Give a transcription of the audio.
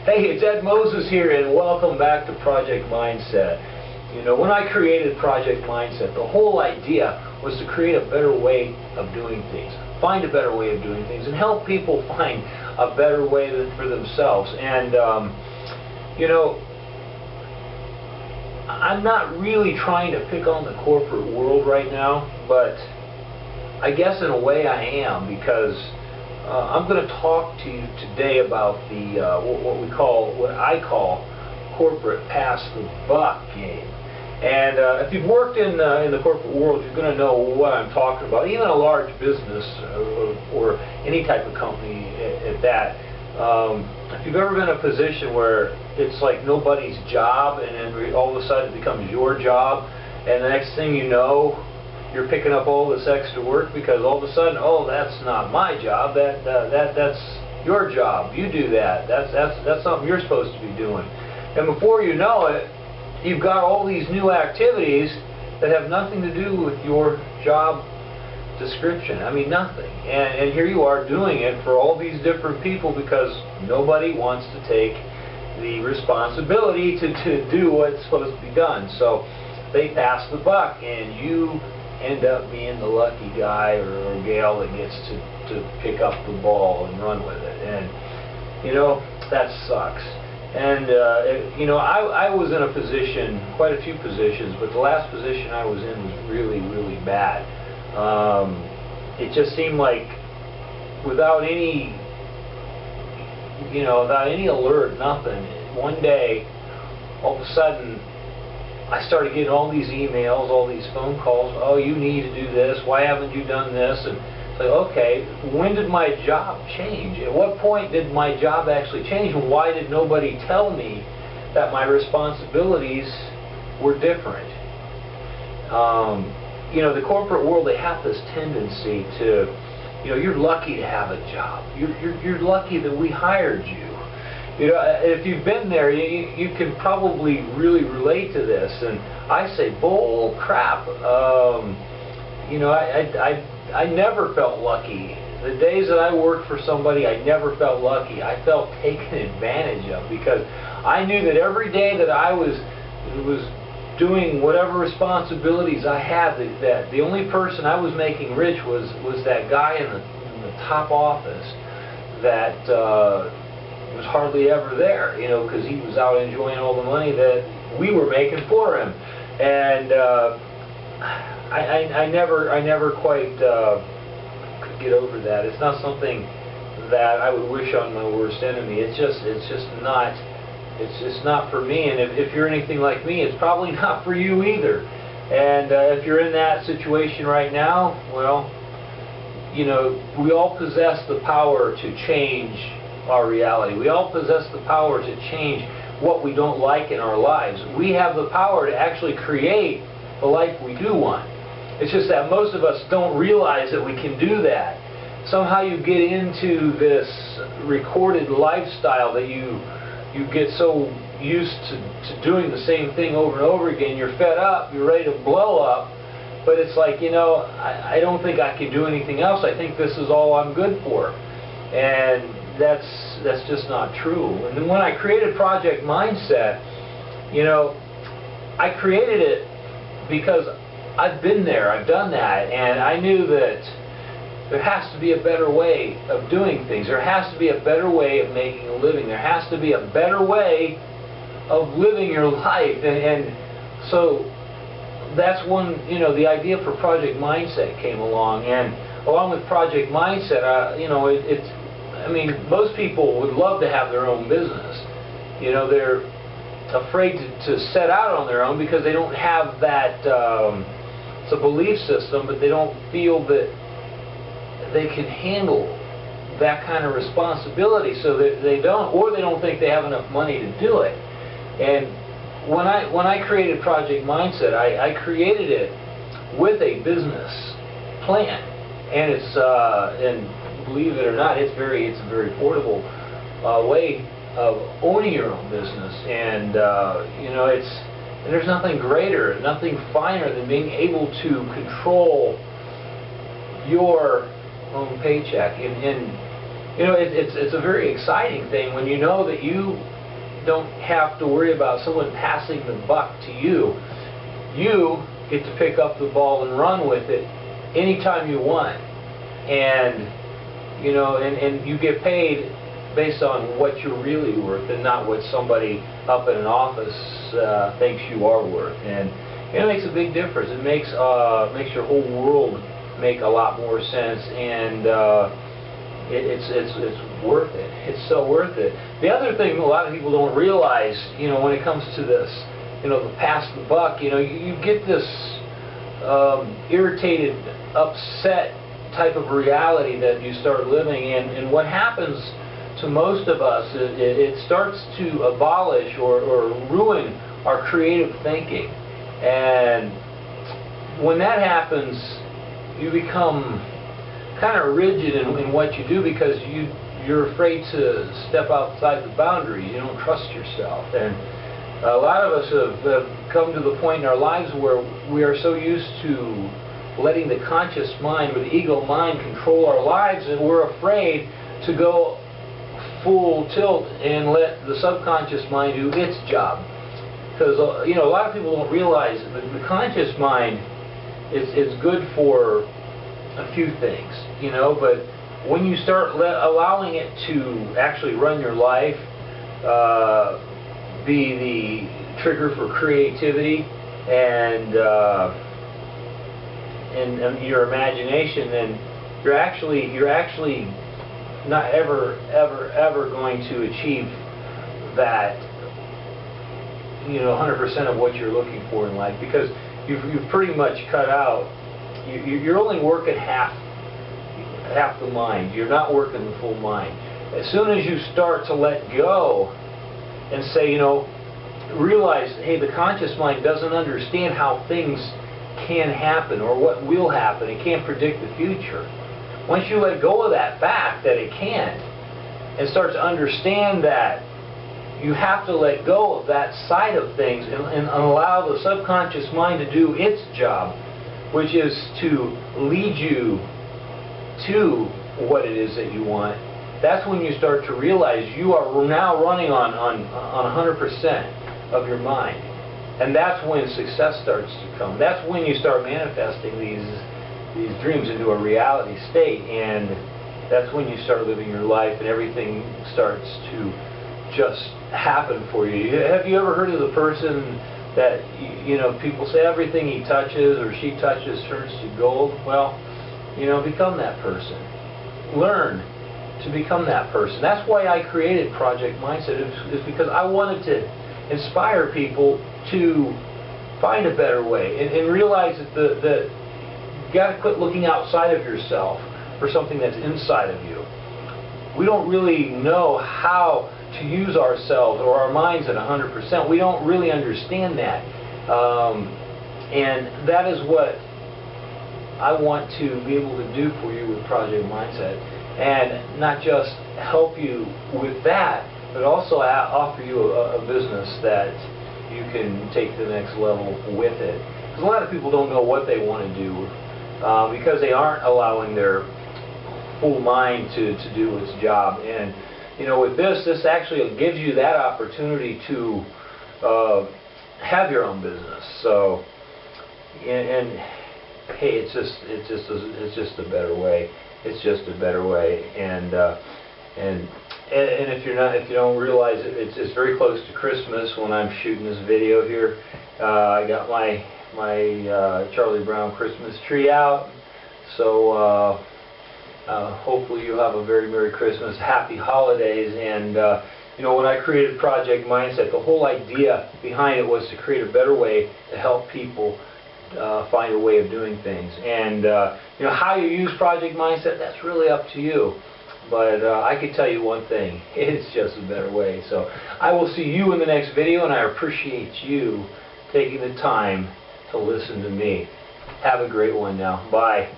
Hey, it's Ed Moses here, and welcome back to Project Mindset. You know, when I created Project Mindset, the whole idea was to create a better way of doing things, find a better way of doing things, and help people find a better way for themselves. And, you know, I'm not really trying to pick on the corporate world right now, but I guess in a way I am, because I'm going to talk to you today about the what I call corporate pass the buck game. And if you've worked in the corporate world, you're going to know what I'm talking about. Even a large business or any type of company at that. If you've ever been in a position where it's like nobody's job, and then all of a sudden it becomes your job, and the next thing you know, you're picking up all this extra work because all of a sudden, oh, that's not my job. That's your job. You do that. That's something you're supposed to be doing. And before you know it, you've got all these new activities that have nothing to do with your job description. I mean, nothing. And here you are doing it for all these different people because nobody wants to take the responsibility to do what's supposed to be done. So they pass the buck, and you end up being the lucky guy or gal that gets to pick up the ball and run with it. And, you know, that sucks. And, you know, I was in a position, quite a few positions, but the last position I was in was really, really bad. It just seemed like without any, you know, without any alert, nothing, one day, all of a sudden, I started getting all these emails, all these phone calls. Oh, you need to do this. Why haven't you done this? And it's like, okay, when did my job change? At what point did my job actually change? And why did nobody tell me that my responsibilities were different? You know, the corporate world, they have this tendency to, you know, you're lucky to have a job. You're lucky that we hired you. You know, if you've been there, you can probably really relate to this. And I say, bull crap. You know, I never felt lucky. The days that I worked for somebody, I never felt lucky. I felt taken advantage of, because I knew that every day that I was doing whatever responsibilities I had, that the only person I was making rich was that guy in the top office that was hardly ever there, you know, because he was out enjoying all the money that we were making for him. And I never quite could get over that. It's not something that I would wish on my worst enemy. It's just not for me. And if you're anything like me, it's probably not for you either. And if you're in that situation right now, well, you know, we all possess the power to change our reality. We all possess the power to change what we don't like in our lives. We have the power to actually create the life we do want. It's just that most of us don't realize that we can do that. Somehow you get into this recorded lifestyle that you get so used to doing the same thing over and over again. You're fed up, you're ready to blow up, but it's like, you know, I don't think I can do anything else. I think this is all I'm good for. And that's just not true. And then when I created Project Mindset, you know, I created it because I've been there, I've done that, and I knew that there has to be a better way of doing things. There has to be a better way of making a living. There has to be a better way of living your life. And so that's when, you know, the idea for Project Mindset came along. And along with Project Mindset, you know, I mean, most people would love to have their own business. You know, they're afraid to set out on their own because they don't have that, it's a belief system, but they don't feel that they can handle that kind of responsibility, so that they don't think they have enough money to do it. And when I created Project Mindset, I created it with a business plan, and it's and believe it or not, it's a very portable way of owning your own business. And you know, and there's nothing greater, nothing finer than being able to control your own paycheck. And you know, it's a very exciting thing when you know that you don't have to worry about someone passing the buck to you. You get to pick up the ball and run with it anytime you want. And you know, and you get paid based on what you're really worth and not what somebody up in an office thinks you are worth. And it makes a big difference. It makes your whole world make a lot more sense, and it's worth it. It's so worth it. The other thing a lot of people don't realize, you know, when it comes to this, you know, the pass the buck, you know, you get this irritated, upset type of reality that you start living in, and what happens to most of us, it starts to abolish or ruin our creative thinking. And when that happens, you become kind of rigid in what you do because you're afraid to step outside the boundaries. You don't trust yourself. And a lot of us have come to the point in our lives where we are so used to letting the conscious mind or the ego mind control our lives, and we're afraid to go full tilt and let the subconscious mind do its job. Because you know, a lot of people don't realize that the conscious mind is good for a few things, you know, but when you start allowing it to actually run your life, be the trigger for creativity and your imagination, then you're actually not ever going to achieve that, you know, 100% of what you're looking for in life, because you've pretty much cut out. You're only working half the mind. You're not working the full mind. As soon as you start to let go and say, you know, realize, hey, the conscious mind doesn't understand how things can happen or what will happen. It can't predict the future. Once you let go of that fact that it can't, and start to understand that you have to let go of that side of things and allow the subconscious mind to do its job, which is to lead you to what it is that you want. That's when you start to realize you are now running on 100% of your mind. And that's when success starts to come. That's when you start manifesting these dreams into a reality state, and that's when you start living your life and everything starts to just happen for you. Have you ever heard of the person that, you know, people say everything he touches or she touches turns to gold? Well, you know, become that person. Learn to become that person. That's why I created Project Mindset, is because I wanted to inspire people to find a better way and realize that you got to quit looking outside of yourself for something that's inside of you. We don't really know how to use ourselves or our minds at 100%. We don't really understand that. And that is what I want to be able to do for you with Project Mindset. And not just help you with that, but also offer you a business that you can take to the next level with it. Because a lot of people don't know what they want to do because they aren't allowing their full mind to do its job. And you know, with this actually gives you that opportunity to have your own business. So, and hey, it's just a better way. It's just a better way. And if you don't realize it, it's very close to Christmas when I'm shooting this video here. I got my Charlie Brown Christmas tree out. So hopefully you'll have a very Merry Christmas, Happy Holidays. And you know, when I created Project Mindset, the whole idea behind it was to create a better way to help people find a way of doing things. And you know, how you use Project Mindset, that's really up to you. But I can tell you one thing, it's just a better way. So I will see you in the next video, and I appreciate you taking the time to listen to me. Have a great one now. Bye.